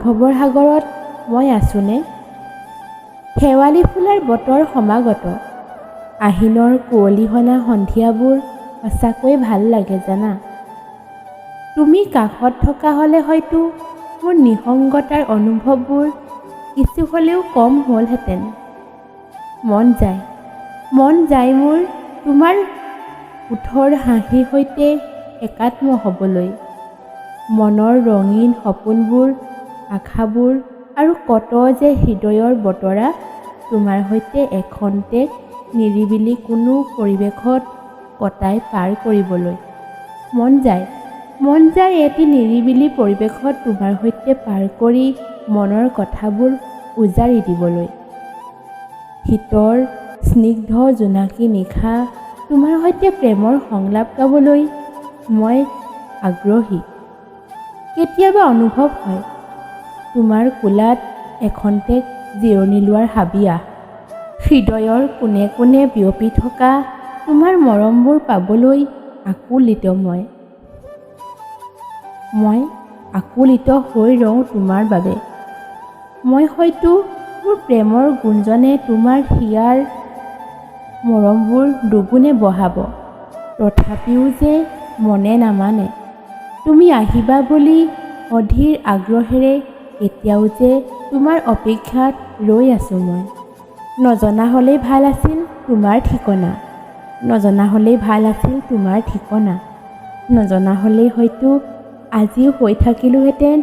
অনুভৱৰ সাগৰত মই আছোনে? শেৱালি ফুলাৰ বতৰ সমাগত, আহিনৰ কুঁৱলীহনা সন্ধিয়াবোৰ সঁচাকৈ ভাল লাগে জানা। তুমি কাষত থকা হ'লে হয়তো মোৰ নিসংগতাৰ অনুভৱবোৰ কিছু হ'লেও কম হ'লহেঁতেন। মন যায় মোৰ তোমাৰ ওঠৰ হাঁহিৰ সৈতে একাত্ম হ'বলৈ। মনৰ ৰঙীন সপোনবোৰ, আশাবোৰ আৰু কত যে হৃদয়ৰ বতৰা তোমাৰ সৈতে এখন্তেক নিৰিবিলি কোনো পৰিৱেশত কটাই পাৰ কৰিবলৈ। মন যায় এটি নিৰিবিলি পৰিৱেশত তোমাৰ সৈতে পাৰ কৰি মনৰ কথাবোৰ উজাৰি দিবলৈ। শীতৰ স্নিগ্ধ জোনাকী নিশা তোমাৰ সৈতে প্ৰেমৰ সংলাপ গাবলৈ মই আগ্ৰহী। কেতিয়াবা অনুভৱ হয় তোমাৰ কোলাত এখন্তেক জিৰণি লোৱাৰ হাবিয়াস, হৃদয়ৰ কোণে কোণে বিয়পি থকা তোমাৰ মৰমবোৰ পাবলৈ আকুলিত। মই আকুলিত হৈ ৰওঁ তোমাৰ বাবে। মই হয়তো মোৰ প্ৰেমৰ গুঞ্জনে তোমাৰ হিয়াৰ মৰমবোৰ দুগুণে বঢ়াব, তথাপিও যে মনে নামানে। তুমি আহিবা বুলি অধীৰ আগ্ৰহেৰে এতিয়াও যে তোমাৰ অপেক্ষাত ৰৈ আছোঁ মই। নজনা হ'লেই ভাল আছিল তোমাৰ ঠিকনা, নজনা হ'লেই ভাল আছিল তোমাৰ ঠিকনা। নজনা হ'লেই হয়তো আজিও হৈ থাকিলোহেঁতেন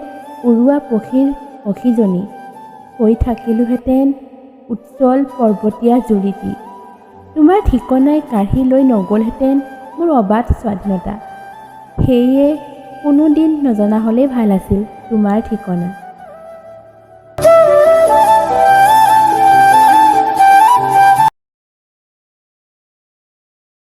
উৰুৱা পক্ষীৰ সখীজনী, হৈ থাকিলোহেঁতেন উজ্জ্বল পৰ্বতীয়া জুৰিটি। তোমাৰ ঠিকনাই কাঢ়ি লৈ নগ'লহেঁতেন মোৰ অবাধ স্বাধীনতা। সেয়ে কোনোদিন নজনা হ'লেই ভাল আছিল তোমাৰ ঠিকনা।